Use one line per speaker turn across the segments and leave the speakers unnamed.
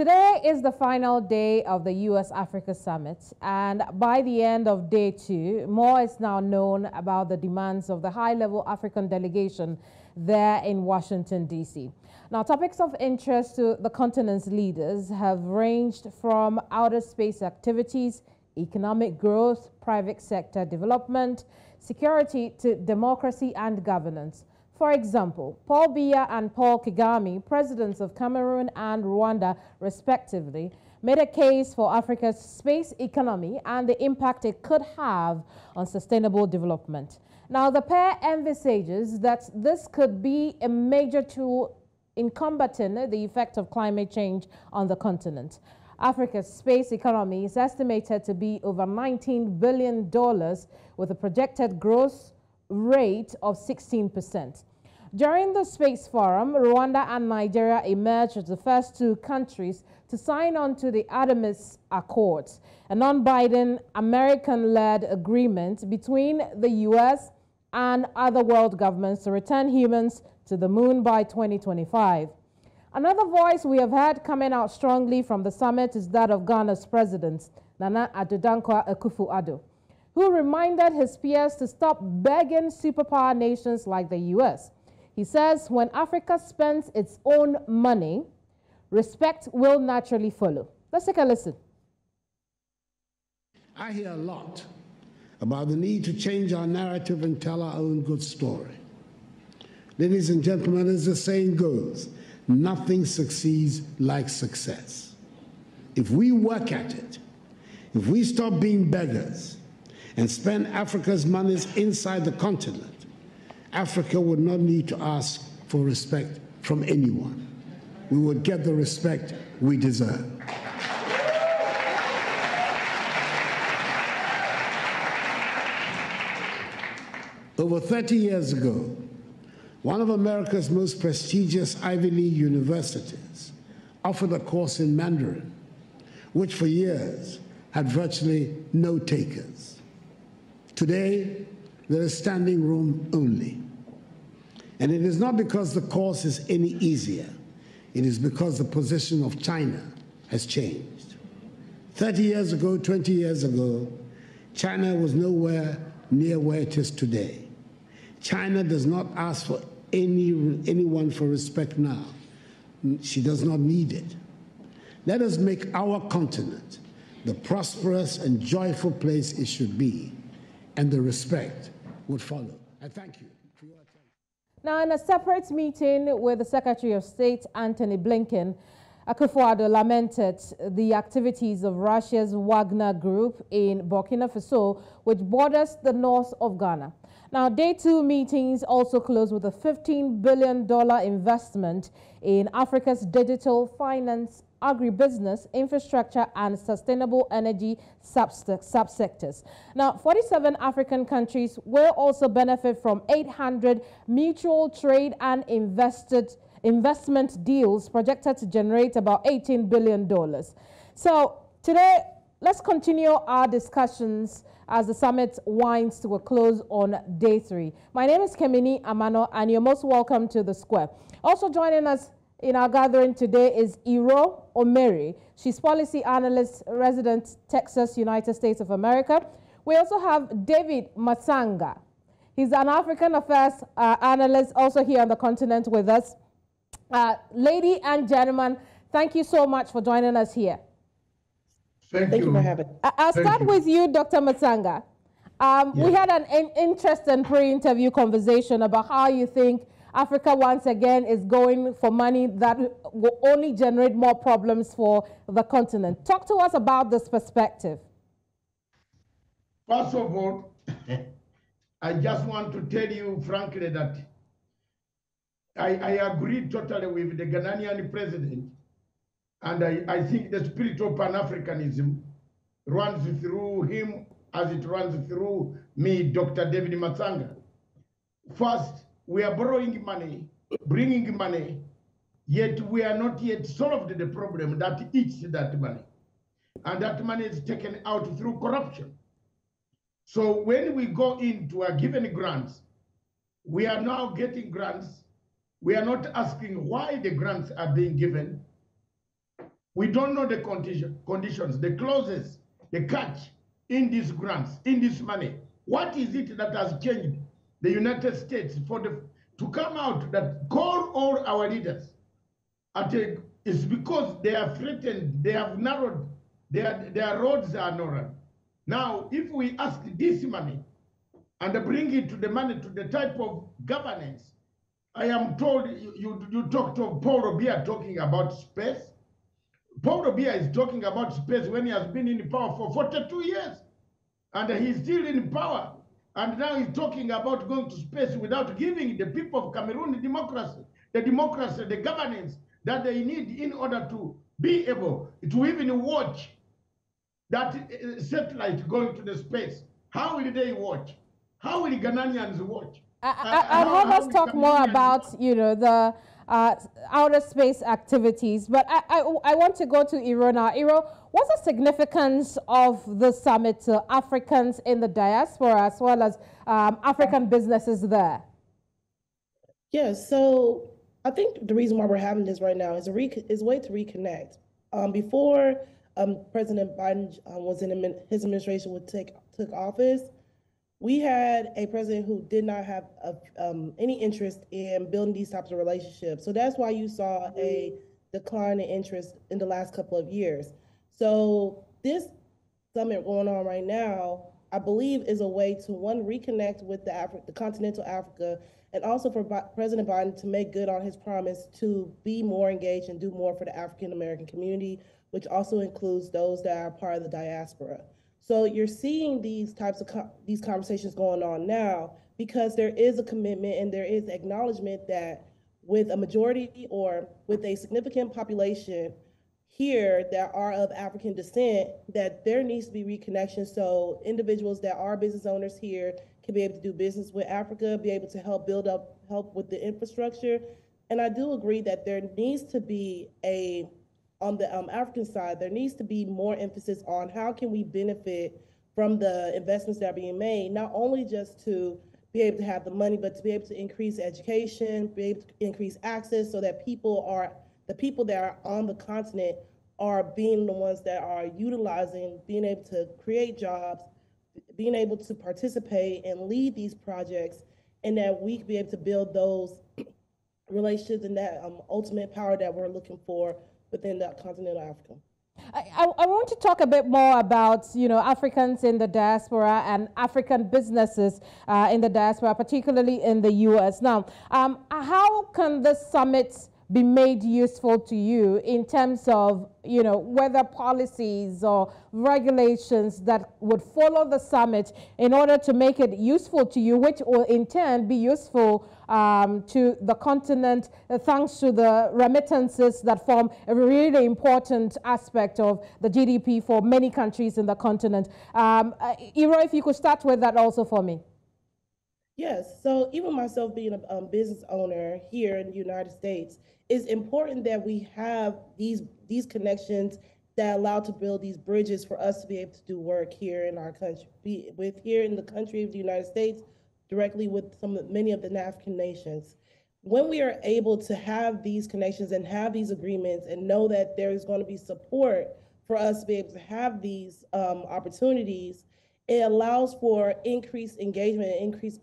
Today is the final day of the U.S.-Africa Summit, and by the end of day 2, more is now known about the demands of the high-level African delegation there in Washington, D.C. Now, topics of interest to the continent's leaders have ranged from outer space activities, economic growth, private sector development, security to democracy and governance. For example, Paul Biya and Paul Kagame, presidents of Cameroon and Rwanda, respectively, made a case for Africa's space economy and the impact it could have on sustainable development. Now, the pair envisages that this could be a major tool in combating the effect of climate change on the continent. Africa's space economy is estimated to be over $19 billion with a projected growth rate of 16%. During the Space Forum, Rwanda and Nigeria emerged as the first two countries to sign on to the Artemis Accords, a non-binding American-led agreement between the U.S. and other world governments to return humans to the moon by 2025. Another voice we have heard coming out strongly from the summit is that of Ghana's president, Nana Addo Akufo-Addo, who reminded his peers to stop begging superpower nations like the U.S. He says when Africa spends its own money, respect will naturally follow. Let's take a listen.
I hear a lot about the need to change our narrative and tell our own good story. Ladies and gentlemen, as the saying goes, nothing succeeds like success. If we work at it, if we stop being beggars and spend Africa's monies inside the continent, Africa would not need to ask for respect from anyone. We would get the respect we deserve. Over 30 years ago, one of America's most prestigious Ivy League universities offered a course in Mandarin, which for years had virtually no takers. Today, there is standing room only. And it is not because the course is any easier. It is because the position of China has changed. 30 years ago, 20 years ago, China was nowhere near where it is today. China does not ask for anyone for respect now. She does not need it. Let us make our continent the prosperous and joyful place it should be, and the respect would follow. I thank you for your attention.
Now, in a separate meeting with the Secretary of State, Antony Blinken, Akufo-Addo lamented the activities of Russia's Wagner Group in Burkina Faso, which borders the north of Ghana. Now, day 2 meetings also closed with a $15 billion investment in Africa's digital finance, agribusiness, infrastructure, and sustainable energy subsectors. Now, 47 African countries will also benefit from 800 mutual trade and investment deals projected to generate about $18 billion. So today, let's continue our discussions as the summit winds to a close on day 3. My name is Keminni Amanor, and you're most welcome to the square. Also joining us in our gathering today is Omere. She's policy analyst, resident Texas, United States of America. We also have David Matsanga. He's an African affairs analyst, also here on the continent with us. Lady and gentlemen, thank you so much for joining us here.
Thank you for having me.
I'll start with you, Dr. Matsanga. We had an interesting pre-interview conversation about how you think Africa once again is going for money that will only generate more problems for the continent. Talk to us about this perspective.
First of all, I just want to tell you frankly that I agree totally with the Ghanaian president, and I think the spirit of Pan-Africanism runs through him as it runs through me, Dr. David Matsanga. First, we are borrowing money, bringing money, yet we are not yet solved the problem that eats that money. And that money is taken out through corruption. So when we go into a given grants, we are now getting grants. We are not asking why the grants are being given. We don't know the conditions, the clauses, the catch in these grants, in this money. What is it that has changed the United States to come out that call all our leaders? It's because they are threatened, they have narrowed, their roads are narrowed. Now, if we ask this money and bring it to the type of governance, I am told you talked of Paul Robia talking about space. Paul Robia is talking about space when he has been in power for 42 years. And he's still in power. And now he's talking about going to space without giving the people of Cameroon the democracy, the governance that they need in order to be able to even watch that satellite going to the space. How will they watch? How will Ghanaians watch?
I'd have us talk more about, the outer space activities, but I want to go to Iro now. Iro, what's the significance of the summit to Africans in the diaspora as well as African businesses there?
Yes, so I think the reason why we're having this right now is a way to reconnect. Before President Biden was in his administration took office, we had a president who did not have any interest in building these types of relationships. So that's why you saw a decline in interest in the last couple of years. So this summit going on right now, I believe, is a way to, one, reconnect with the continental Africa, and also for President Biden to make good on his promise to be more engaged and do more for the African American community, which also includes those that are part of the diaspora. So you're seeing these types of these conversations going on now because there is a commitment and there is acknowledgement that with a majority or with a significant population here that are of African descent, that there needs to be reconnection so individuals that are business owners here can be able to do business with Africa, be able to help with the infrastructure. And I do agree that there needs to be on the African side, there needs to be more emphasis on how can we benefit from the investments that are being made, not only just to be able to have the money, but to be able to increase education, be able to increase access so that the people that are on the continent are being the ones that are utilizing, being able to create jobs, being able to participate and lead these projects, and that we can be able to build those relationships and that ultimate power that we're looking for within the continental Africa.
I want to talk a bit more about, Africans in the diaspora and African businesses in the diaspora, particularly in the U.S. Now, how can this summit be made useful to you in terms of, whether policies or regulations that would follow the summit in order to make it useful to you, which will in turn be useful to the continent, thanks to the remittances that form a really important aspect of the GDP for many countries in the continent. Iro, if you could start with that also for me.
Yes, so even myself being a business owner here in the United States, it's important that we have these connections that allow to build these bridges for us to be able to do work here in our country, here in the country of the United States, directly with many of the African nations. When we are able to have these connections and have these agreements and know that there is going to be support for us to be able to have these opportunities, it allows for increased engagement and increased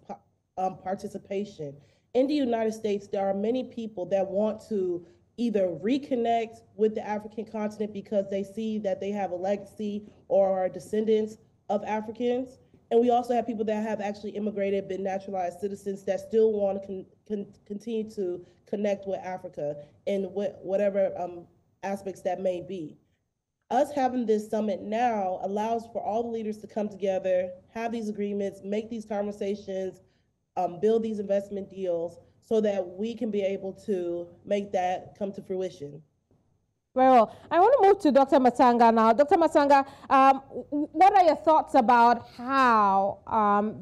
participation. In the United States, there are many people that want to either reconnect with the African continent because they see that they have a legacy or are descendants of Africans. And we also have people that have actually immigrated, been naturalized citizens that still want to continue to connect with Africa in whatever aspects that may be. Us having this summit now allows for all the leaders to come together, have these agreements, make these conversations, build these investment deals so that we can be able to make that come to fruition.
Well, I want to move to Dr. Matsanga now. Dr. Matsanga, what are your thoughts about how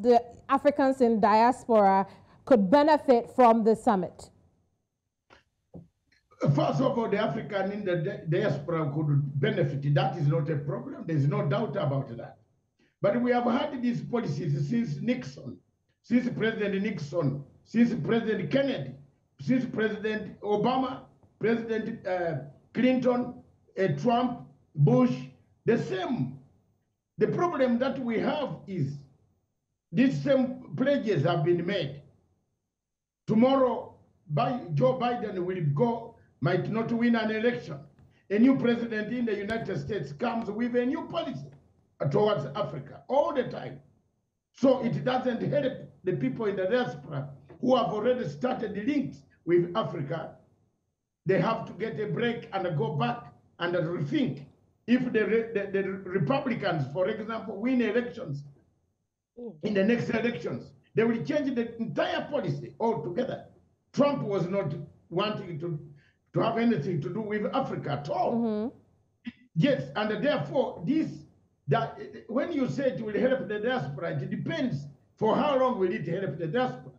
the Africans in diaspora could benefit from the summit?
First of all, the African in the diaspora could benefit. That is not a problem. There's no doubt about that. But we have had these policies since Nixon, since President Nixon, since President Kennedy, since President Obama, President Clinton, Trump, Bush, the same. The problem that we have is these same pledges have been made. Tomorrow, Joe Biden might not win an election. A new president in the United States comes with a new policy towards Africa all the time. So it doesn't help the people in the diaspora who have already started links with Africa. They have to get a break and go back and rethink. If the Republicans, for example, win elections in the next elections, they will change the entire policy altogether. Trump was not wanting to have anything to do with Africa at all. Yes, and therefore, when you say it will help the diaspora, it depends for how long will it help the diaspora.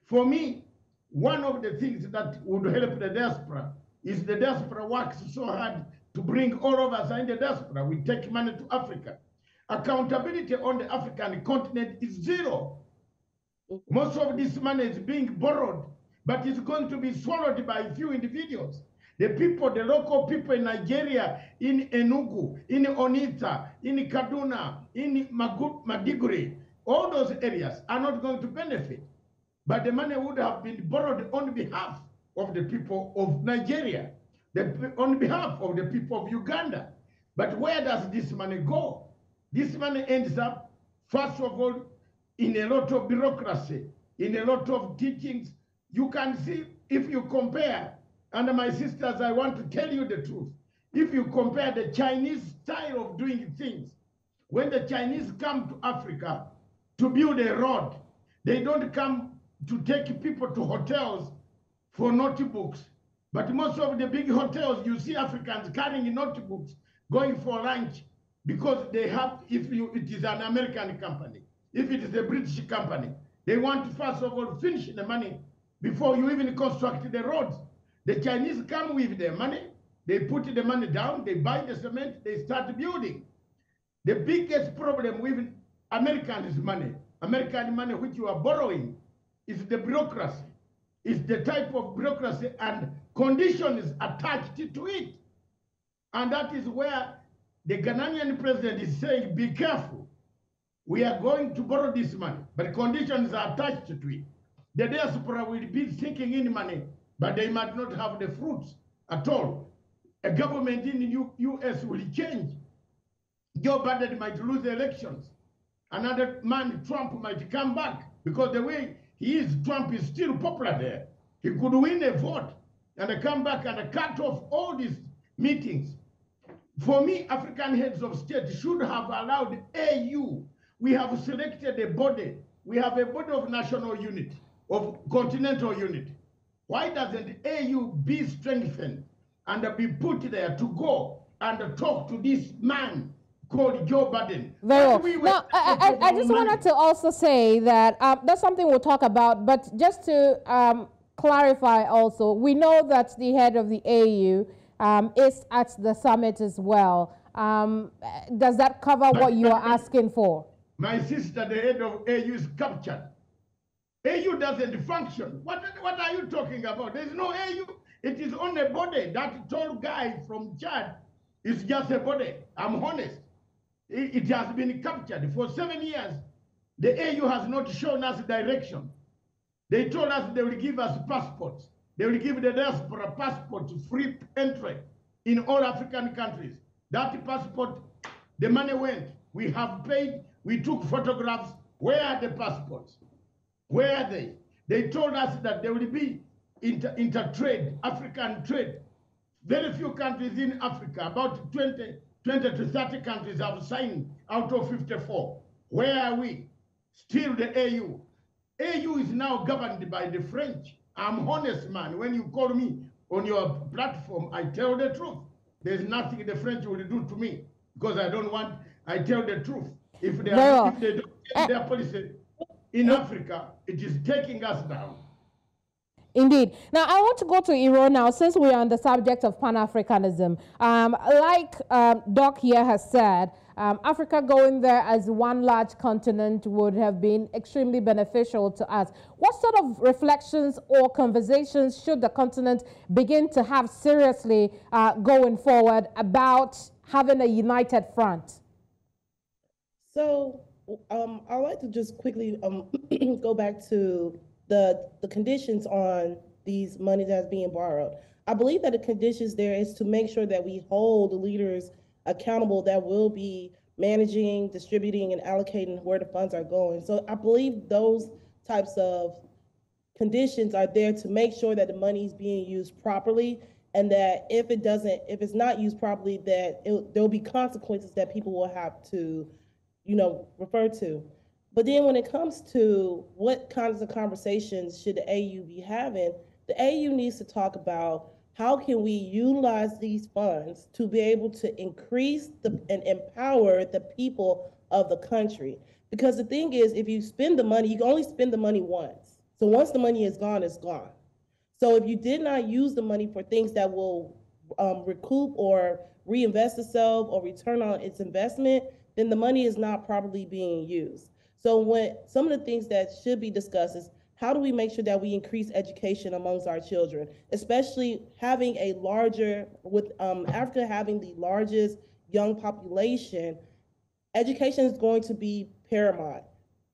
For me, one of the things that would help the diaspora is the diaspora works so hard to bring all of us in the diaspora. We take money to Africa. Accountability on the African continent is zero. Most of this money is being borrowed, but it's going to be swallowed by a few individuals. The people, the local people in Nigeria, in Enugu, in Onitsha, in Kaduna, in Maiduguri, all those areas are not going to benefit. But the money would have been borrowed on behalf of the people of Nigeria, on behalf of the people of Uganda. But where does this money go? This money ends up, first of all, in a lot of bureaucracy, in a lot of teachings. You can see, if you compare, and my sisters, I want to tell you the truth. If you compare the Chinese style of doing things, when the Chinese come to Africa to build a road, they don't come to take people to hotels for notebooks. But most of the big hotels, you see Africans carrying notebooks, going for lunch, because they have, it is an American company, if it is a British company, they want to first of all finish the money before you even construct the roads. The Chinese come with their money, they put the money down, they buy the cement, they start building. The biggest problem with American money which you are borrowing, is the bureaucracy. It's the type of bureaucracy and conditions attached to it. And that is where the Ghanaian president is saying, be careful. We are going to borrow this money, but conditions are attached to it. The diaspora will be sinking in money, but they might not have the fruits at all. A government in the US will change. Joe Biden might lose the elections. Another man, Trump, might come back, because the way he is, Trump is still popular there. He could win a vote and come back and cut off all these meetings. For me, African heads of state should have allowed AU. We have selected a body. We have a body of national unity, of continental unity. Why doesn't AU be strengthened and be put there to go and talk to this man called Joe Biden?
Very well. Now, I just wanted to also say that that's something we'll talk about, but just to clarify also, we know that the head of the AU is at the summit as well. Does that cover what you are asking for?
My sister, the head of AU, is captured. AU doesn't function. What are you talking about? There's no AU. It is only a body. That tall guy from Chad is just a body. I'm honest. It has been captured. For 7 years, the AU has not shown us direction. They told us they will give us passports. They will give the diaspora passport to free entry in all African countries. That passport, the money went. We have paid. We took photographs. Where are the passports? Where are they? They told us that there will be inter-trade, African trade. Very few countries in Africa, about 20 to 30 countries have signed out of 54. Where are we? Still the AU. AU is now governed by the French. I'm honest, man. When you call me on your platform, I tell the truth. There's nothing the French will do to me, because I tell the truth. If they don't change their policy in Africa, it is taking us down.
Indeed. Now, I want to go to Iran now, since we are on the subject of Pan-Africanism. Doc here has said, Africa going there as one large continent would have been extremely beneficial to us. What sort of reflections or conversations should the continent begin to have seriously going forward about having a united front?
So I'd like to just quickly go back to the conditions on these money that's being borrowed. I believe that the conditions there is to make sure that we hold the leaders accountable that will be managing, distributing, and allocating where the funds are going. So I believe those types of conditions are there to make sure that the money is being used properly, and that if it's not used properly, that there'll be consequences that people will have to, refer to. But then when it comes to what kinds of conversations should the AU be having, the AU needs to talk about how can we utilize these funds to be able to increase and empower the people of the country. Because the thing is, if you spend the money, you can only spend the money once. So once the money is gone, it's gone. So if you did not use the money for things that will recoup or reinvest itself or return on its investment, then the money is not properly being used. So some of the things that should be discussed is, how do we make sure that we increase education amongst our children, especially having with Africa having the largest young population, education is going to be paramount.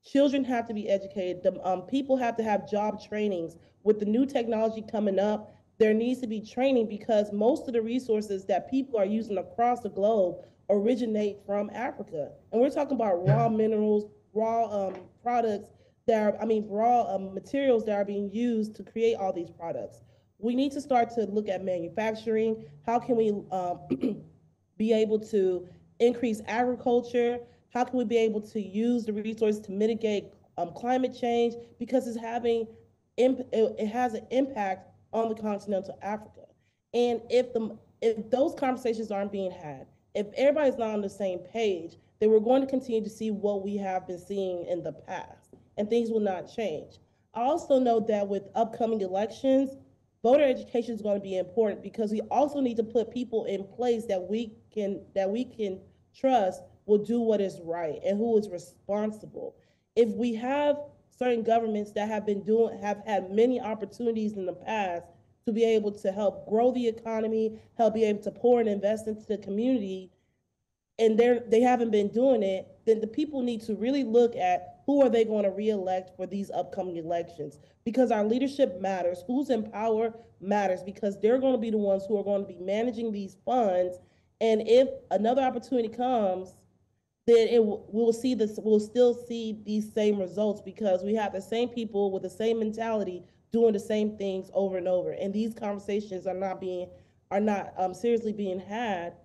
Children have to be educated. People have to have job trainings. With the new technology coming up, there needs to be training, because most of the resources that people are using across the globe originate from Africa. And we're talking about raw minerals, raw products, raw materials that are being used to create all these products. We need to start to look at manufacturing. How can we be able to increase agriculture? How can we be able to use the resources to mitigate climate change? Because it has an impact on the continental Africa. And if those conversations aren't being had, if everybody's not on the same page, then we're going to continue to see what we have been seeing in the past, and things will not change. I also know that with upcoming elections, voter education is going to be important, because we also need to put people in place that we can trust will do what is right and who is responsible. If we have certain governments that have had many opportunities in the past to be able to help grow the economy, help be able to pour and invest into the community, and they haven't been doing it, then the people need to really look at who are they going to re-elect for these upcoming elections, because our leadership matters. Who's in power matters, because they're going to be the ones who are going to be managing these funds. And if another opportunity comes, then we'll still see these same results, because we have the same people with the same mentality doing the same things over and over. And these conversations are not seriously being had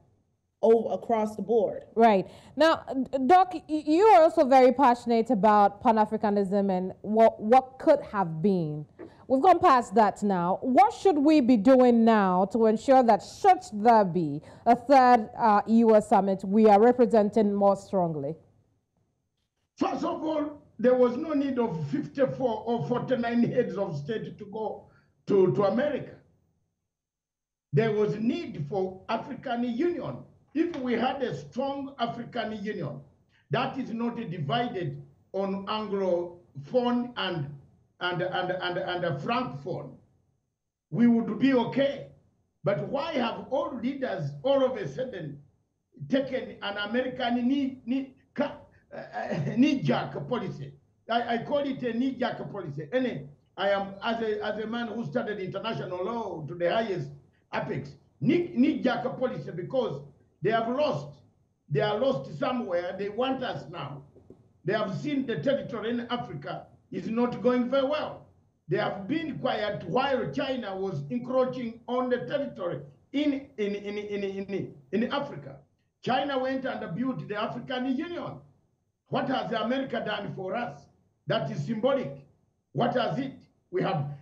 across the board.
Right. Now, Doc, you are also very passionate about Pan-Africanism and what could have been. We've gone past that now. What should we be doing now to ensure that, should there be a third US summit, we are representing more strongly?
First of all, there was no need of 54 or 49 heads of state to go to America. There was need for African Union. If we had a strong African Union that is not divided on Anglophone and Francophone, we would be okay. But why have all leaders all of a sudden taken an American knee-jerk policy? I call it a knee-jerk policy. And I am, as a man who studied international law to the highest apex, knee-jerk policy, because they have lost. They are lost somewhere. They want us now. They have seen the territory in Africa is not going very well. They have been quiet while China was encroaching on the territory in Africa. China went and built the African Union. What has America done for us? That is symbolic. What has it?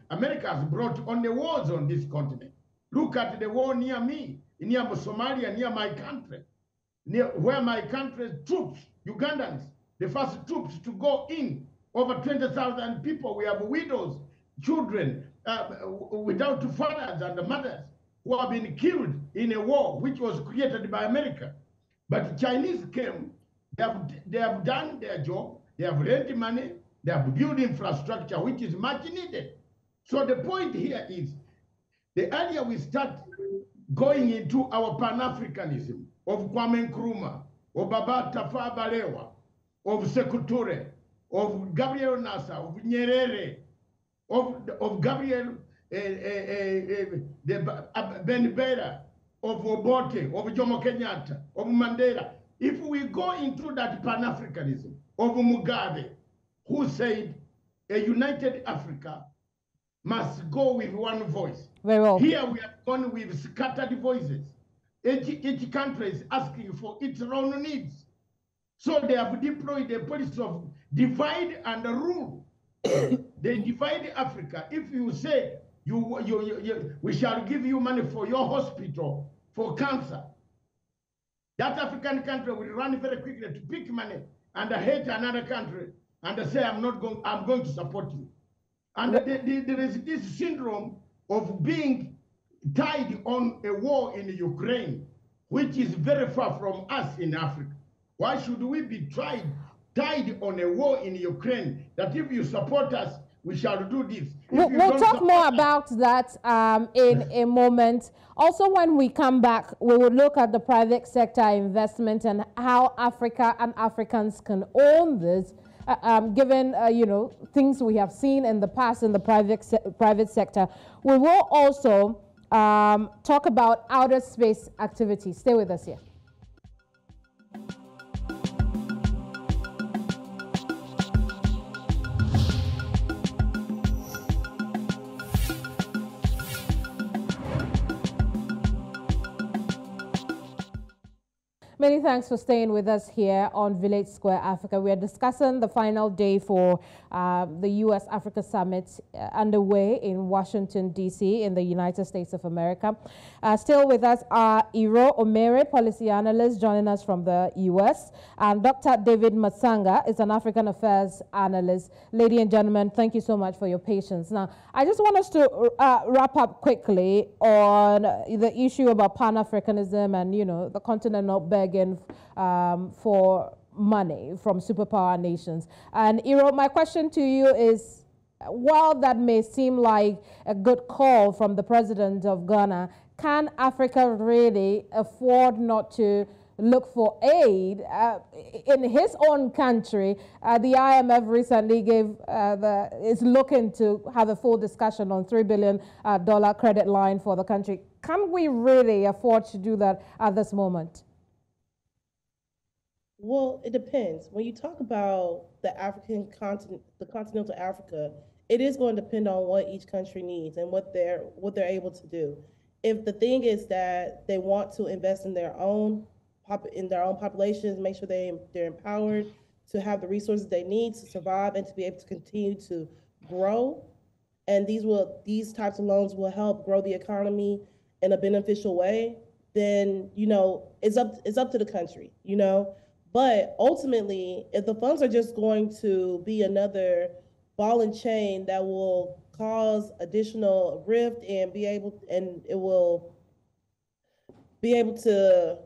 America has brought on the wars on this continent. Look at the war near me, near Somalia, near my country, where my country's troops, Ugandans, the first troops to go in, over 20,000 people. We have widows, children, without fathers and mothers who have been killed in a war which was created by America. But Chinese came, they have done their job, they have lent money, they have built infrastructure, which is much needed. So the point here is, the earlier we start going into our Pan-Africanism of Kwame Nkrumah, of Baba Tafawa Balewa, of Sekou Toure, of Gabriel Nasser, of Nyerere, of Gabriel Ben Bella, of Obote, of Jomo Kenyatta, of Mandela. If we go into that Pan-Africanism of Mugabe, who said a united Africa must go with one voice.
Very well.
Here we have gone with scattered voices. Each country is asking for its own needs. So they have deployed a policy of divide and rule. They divide Africa. If you say, we shall give you money for your hospital for cancer, that African country will run very quickly to pick money and hate another country and say, I'm going to support you. And there is this syndrome of being tied on a war in Ukraine, which is very far from us in Africa. Why should we be tied on a war in Ukraine, that if you support us, we shall do this?
We'll talk more about that in a moment. Also, when we come back, we will look at the private sector investment and how Africa and Africans can own this, given things we have seen in the past in the private sector. We will also talk about outer space activities. Stay with us here. Many thanks for staying with us here on Village Square Africa. We are discussing the final day for the U.S.-Africa Summit underway in Washington, D.C. in the United States of America. Still with us are Omere, policy analyst, joining us from the U.S., and Dr. David Matsanga is an African affairs analyst. Ladies and gentlemen, thank you so much for your patience. Now, I just want us to wrap up quickly on the issue about Pan-Africanism and, the continent not begging for money from superpower nations. And my question to you is, while that may seem like a good call from the president of Ghana, can Africa really afford not to look for aid in his own country? The IMF recently is looking to have a full discussion on $3 billion credit line for the country. Can we really afford to do that at this moment?
Well, it depends. When you talk about the African continent, the continental Africa, it is going to depend on what each country needs and what they're able to do. If the thing is that they want to invest in their own populations, make sure they're empowered to have the resources they need to survive and to be able to continue to grow, and these types of loans will help grow the economy in a beneficial way, then it's up to the country, But ultimately, if the funds are just going to be another ball and chain that will cause additional rift and it will be able to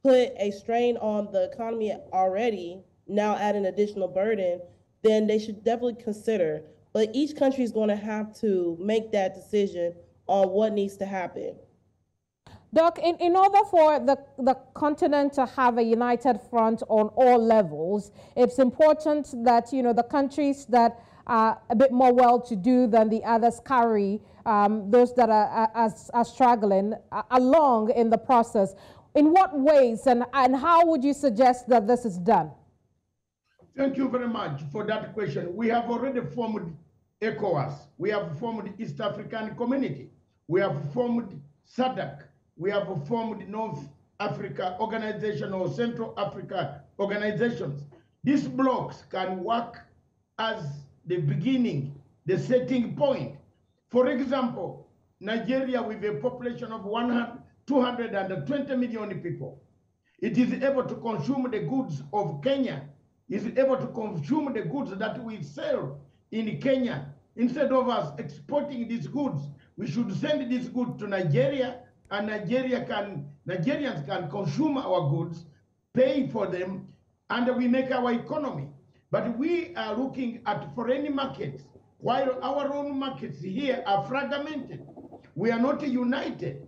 put a strain on the economy already, now add an additional burden, then they should definitely consider. But each country is going to have to make that decision on what needs to happen.
Doc, in order for the continent to have a united front on all levels, it's important that, the countries that are a bit more well-to-do than the others carry those that are struggling along in the process. In what ways and how would you suggest that this is done?
Thank you very much for that question. We have already formed ECOWAS. We have formed East African Community. We have formed SADC. We have formed North Africa Organization or Central Africa organizations. These blocks can work as the beginning, the setting point. For example, Nigeria, with a population of 220 million people, it is able to consume the goods of Kenya, is able to consume the goods that we sell in Kenya, instead of us exporting these goods, we should send these goods to Nigeria, and Nigerians can consume our goods, pay for them, and we make our economy. But we are looking at foreign markets, while our own markets here are fragmented. We are not united.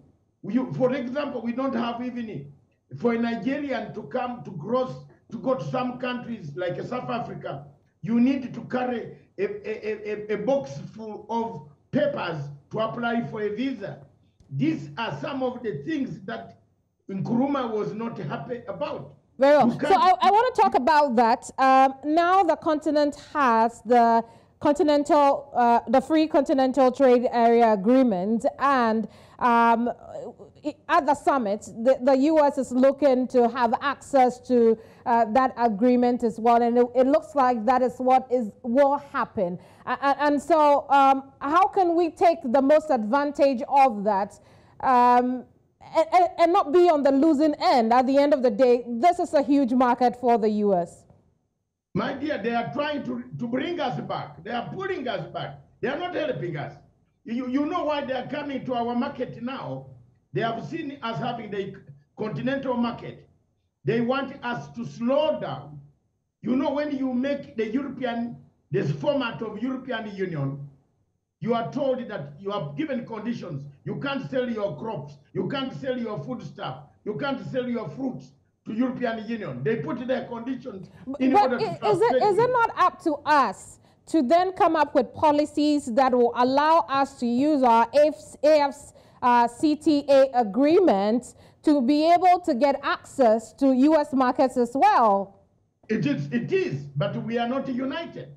For example, we don't have even, for a Nigerian to come to go to some countries like South Africa, you need to carry a box full of papers to apply for a visa. These are some of the things that Nkrumah was not happy about.
Very well. So I want to talk about that. Now the continent has the Free Continental Trade Area Agreement, and at the summit, the U.S. is looking to have access to that agreement as well, and it looks like that is what will happen. And so how can we take the most advantage of that and not be on the losing end? At the end of the day, this is a huge market for the U.S.
My dear, they are trying to bring us back. They are pulling us back. They are not helping us. You know why they are coming to our market now? They have seen us having the continental market. They want us to slow down. You know, when you make this format of European Union, you are told that you are given conditions. You can't sell your crops. You can't sell your foodstuff. You can't sell your fruits to European Union. They put their conditions in order to frustrate
is it not up to us to then come up with policies that will allow us to use our AFCTA agreement to be able to get access to U.S. markets as well?
It is, but we are not united.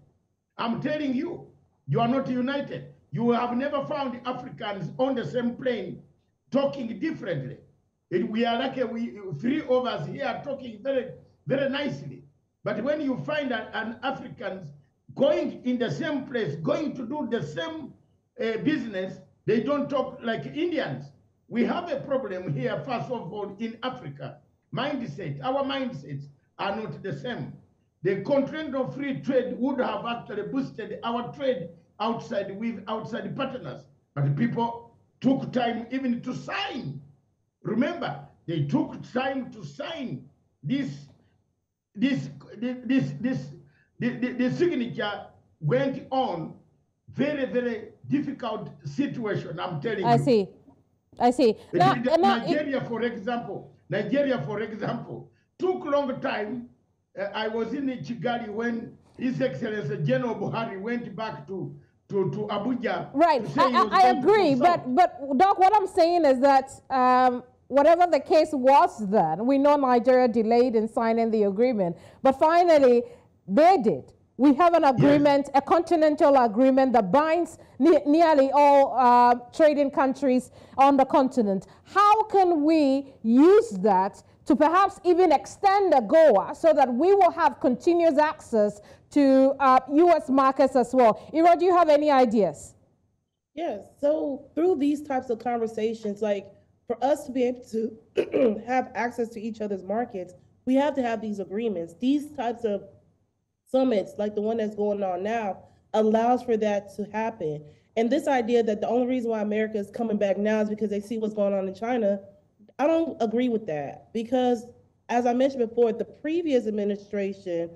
I'm telling you, you are not united. You have never found Africans on the same plane talking differently. We are like three of us here talking very, very nicely. But when you find an Africans going in the same place, going to do the same business, they don't talk like Indians. We have a problem here, first of all, in Africa. Mindset, our mindsets are not the same. The continental free trade would have actually boosted our trade outside with outside partners. But people took time even to sign. Remember, they took time to sign the signature went on very, very difficult situation, I'm telling you.
I see.
Nigeria, for example, took long time. I was in Kigali when His Excellency General Buhari went back to Abuja.
Right, I agree, but Doc, what I'm saying is that whatever the case was then, we know Nigeria delayed in signing the agreement, but finally they did. We have an agreement, yes, a continental agreement that binds nearly all trading countries on the continent. How can we use that to perhaps even extend AGOA so that we will have continuous access to U.S. markets as well? Iro, do you have any ideas?
Yes, so through these types of conversations, like for us to be able to have access to each other's markets, we have to have these agreements. These types of summits, like the one that's going on now, allows for that to happen. And this idea that the only reason why America is coming back now is because they see what's going on in China, I don't agree with that. Because as I mentioned before, the previous administration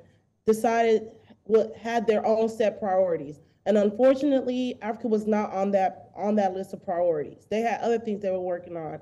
had their own set priorities. And unfortunately, Africa was not on that list of priorities. They had other things they were working on.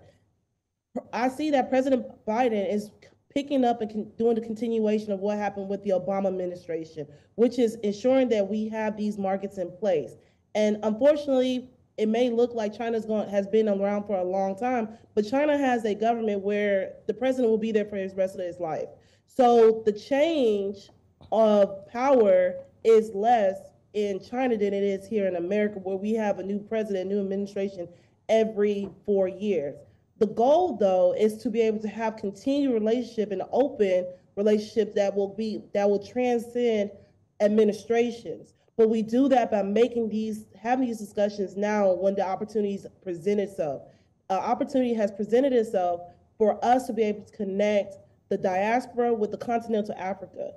I see that President Biden is picking up and doing the continuation of what happened with the Obama administration, which is ensuring that we have these markets in place. And unfortunately, it may look like has been around for a long time, but China has a government where the president will be there for the rest of his life. So the change of power is less in China than it is here in America, where we have a new president, new administration every 4 years. The goal, though, is to be able to have continued relationship and open relationships that will transcend administrations. But we do that by having these discussions now when the opportunities present itself. Opportunity has presented itself for us to be able to connect the diaspora with the continental Africa.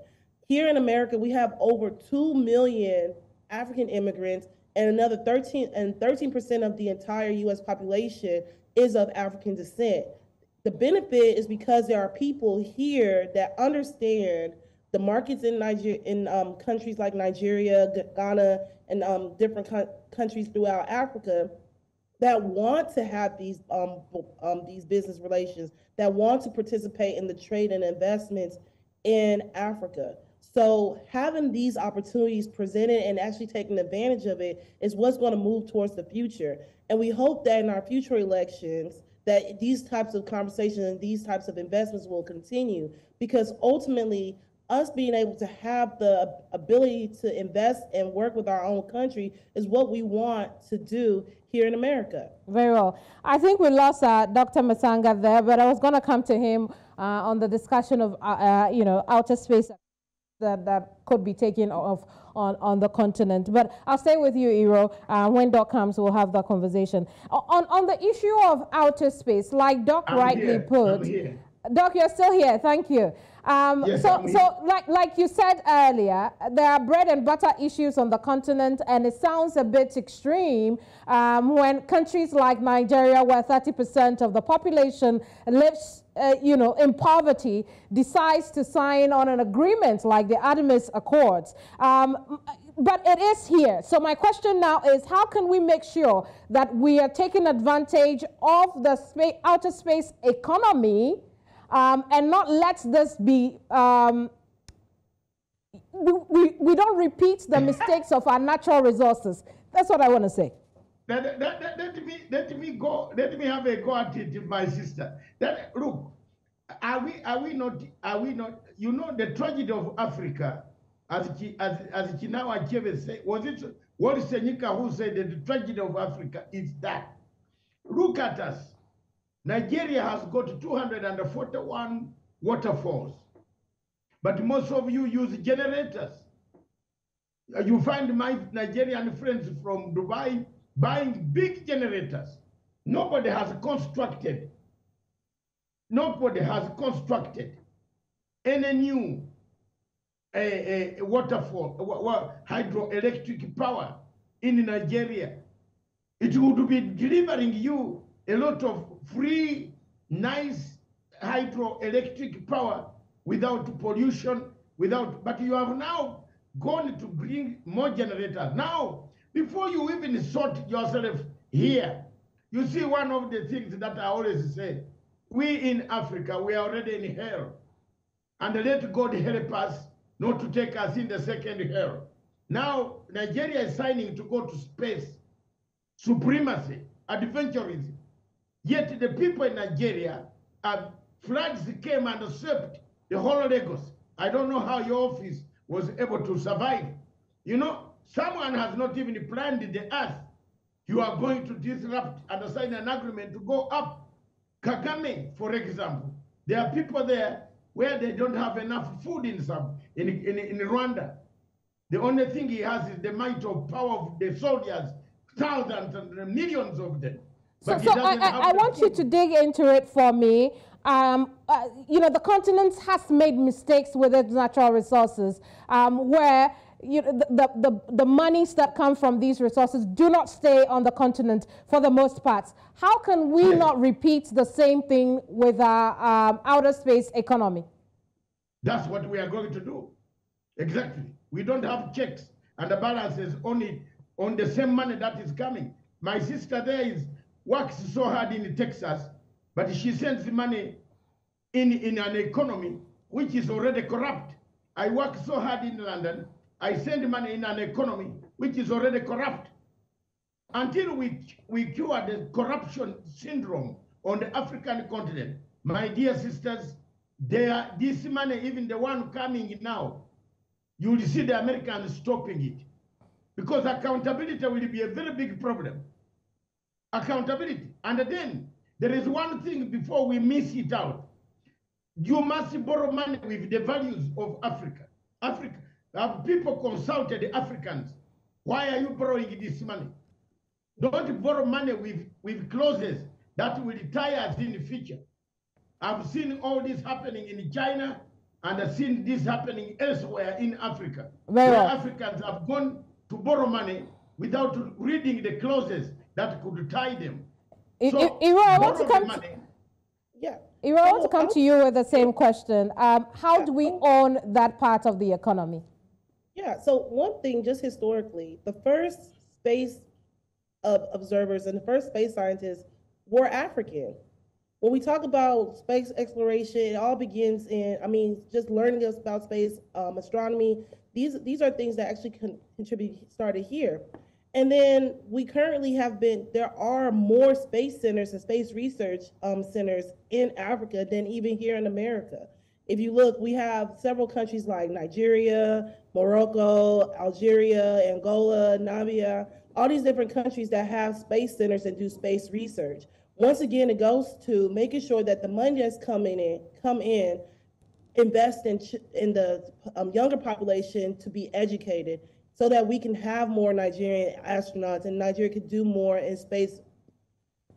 Here in America, we have over 2 million African immigrants, and another 13% of the entire U.S. population is of African descent. The benefit is because there are people here that understand the markets in Nigeria, in countries like Nigeria, Ghana, and different countries throughout Africa, that want to have these business relations, that want to participate in the trade and investments in Africa. So having these opportunities presented and actually taking advantage of it is what's going to move towards the future. And we hope that in our future elections, that these types of conversations and these types of investments will continue, because ultimately us being able to have the ability to invest and work with our own country is what we want to do here in America.
Very well. I think we lost Dr. Matsanga there, but I was going to come to him on the discussion of, outer space that could be taken off on the continent. But I'll stay with you, Iro. When Doc comes, we'll have that conversation. On the issue of outer space, like Doc rightly put, Doc, you're still here. Thank you.
Yes,
so like you said earlier, there are bread and butter issues on the continent, and it sounds a bit extreme when countries like Nigeria, where 30% of the population lives in poverty, decides to sign on an agreement like the Artemis Accords. But it is here. So my question now is, how can we make sure that we are taking advantage of the outer space economy and not let this be, we don't repeat the mistakes of our natural resources. That's what I want to say.
Let me have a go at it, my sister. Look, are we not, the tragedy of Africa, as Chinawa Achebe said, was it Senika who said that the tragedy of Africa is that? Look at us. Nigeria has got 241 waterfalls, but most of you use generators. You find my Nigerian friends from Dubai buying big generators. Nobody has constructed any new waterfall, hydroelectric power in Nigeria. It would be delivering you a lot of free, nice hydroelectric power without pollution, but you have now gone to bring more generators. Now, before you even sort yourself here, you see one of the things that I always say, we in Africa, we are already in hell. And let God help us not to take us in the second hell. Now, Nigeria is signing to go to space, supremacy, adventurism. Yet the people in Nigeria, floods came and swept the whole Lagos. I don't know how your office was able to survive. Someone has not even planned the earth. You are going to disrupt and sign an agreement to go up. Kagame, for example, there are people there where they don't have enough food in Rwanda. The only thing he has is the might of power of the soldiers, thousands and millions of them.
So I want you to dig into it for me. The continent has made mistakes with its natural resources, where the monies that come from these resources do not stay on the continent for the most part. How can we not repeat the same thing with our outer space economy?
That's what we are going to do. Exactly. We don't have checks and the balances on the same money that is coming. My sister there works so hard in Texas, but she sends the money in an economy which is already corrupt. I work so hard in London, I send money in an economy which is already corrupt. Until we cure the corruption syndrome on the African continent, my dear sisters, this money, even the one coming now, you will see the Americans stopping it. Because accountability will be a very big problem. Accountability. And then there is one thing before we miss it out. You must borrow money with the values of Africa. Have people consulted the Africans? Why are you borrowing this money? Don't borrow money with clauses that will tie us in the future. I've seen all this happening in China, and I've seen this happening elsewhere in Africa. Where Africans have gone to borrow money without reading the clauses that could tie them.
So, I want to come I want to come to you with the same question. How do we own that part of the economy?
Yeah, so one thing, just historically, the first space observers and the first space scientists were African. When we talk about space exploration, it all begins in, just learning about space, astronomy. These are things that actually started here. And then we currently there are more space centers and space research centers in Africa than even here in America. If you look, we have several countries like Nigeria, Morocco, Algeria, Angola, Namibia, all these different countries that have space centers and do space research. Once again, it goes to making sure that the money that's come in, invest in the younger population to be educated, so that we can have more Nigerian astronauts and Nigeria could do more in space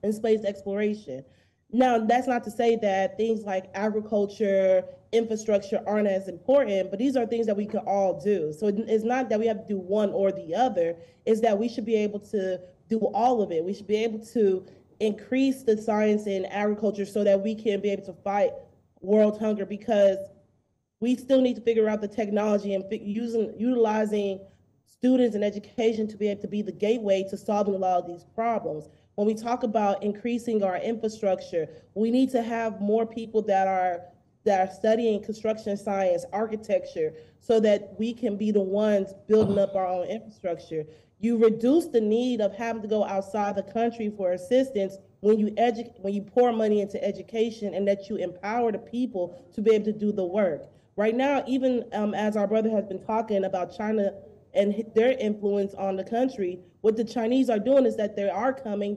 exploration. Now, that's not to say that things like agriculture, infrastructure aren't as important, but these are things that we can all do. So it's not that we have to do one or the other, it's that we should be able to do all of it. We should be able to increase the science in agriculture so that we can be able to fight world hunger, because we still need to figure out the technology and utilizing students and education to be able to be the gateway to solving a lot of these problems. When we talk about increasing our infrastructure, we need to have more people that are studying construction science, architecture, so that we can be the ones building up our own infrastructure. You reduce the need of having to go outside the country for assistance when you pour money into education, and that you empower the people to be able to do the work. Right now, even as our brother has been talking about China and their influence on the country, what the Chinese are doing is that they are bringing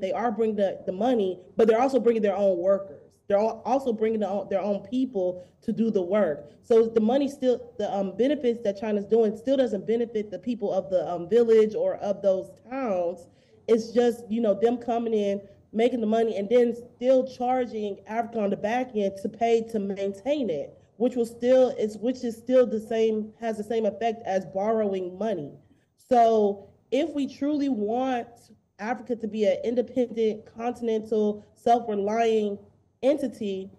the money, but they're also bringing their own workers. They're also bringing their own people to do the work. So the money the benefits that China's doing still doesn't benefit the people of the village or of those towns. It's just, them coming in, making the money, and then still charging Africa on the back end to pay to maintain it, which is still has the same effect as borrowing money. So if we truly want Africa to be an independent, continental, self-relying entity,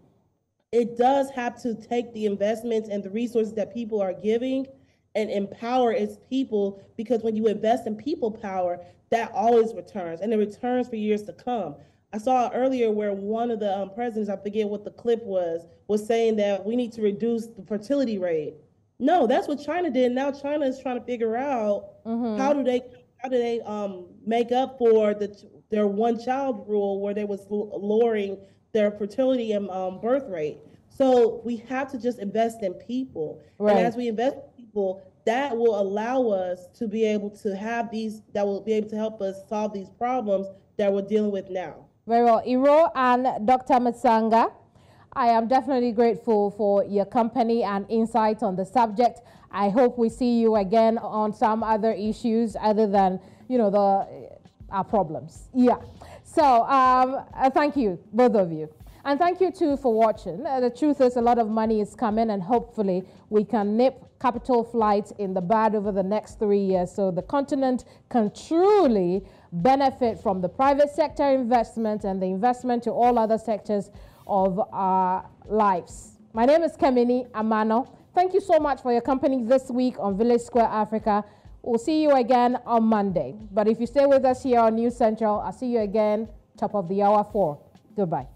it does have to take the investments and the resources that people are giving and empower its people, because when you invest in people power, that always returns, and it returns for years to come. I saw earlier where one of the presidents, I forget what the clip was saying that we need to reduce the fertility rate. No, that's what China did. Now China is trying to figure out how do they make up for their one-child rule, where they was lowering their fertility and birth rate. So we have to just invest in people. Right. And as we invest in people, that will allow us to be able to that will be able to help us solve these problems that we're dealing with now.
Very well. Iro and Dr. Matsanga, I am definitely grateful for your company and insight on the subject. I hope we see you again on some other issues other than, our problems. Yeah. So thank you, both of you. And thank you, too, for watching. The truth is, a lot of money is coming, and hopefully we can nip capital flight in the bud over the next 3 years, so the continent can truly benefit from the private sector investment and the investment to all other sectors of our lives. My name is Keminni Amanor. Thank you so much for your company this week on Village Square Africa. We'll see you again on Monday. But if you stay with us here on News Central, I'll see you again top of the hour 4. Goodbye.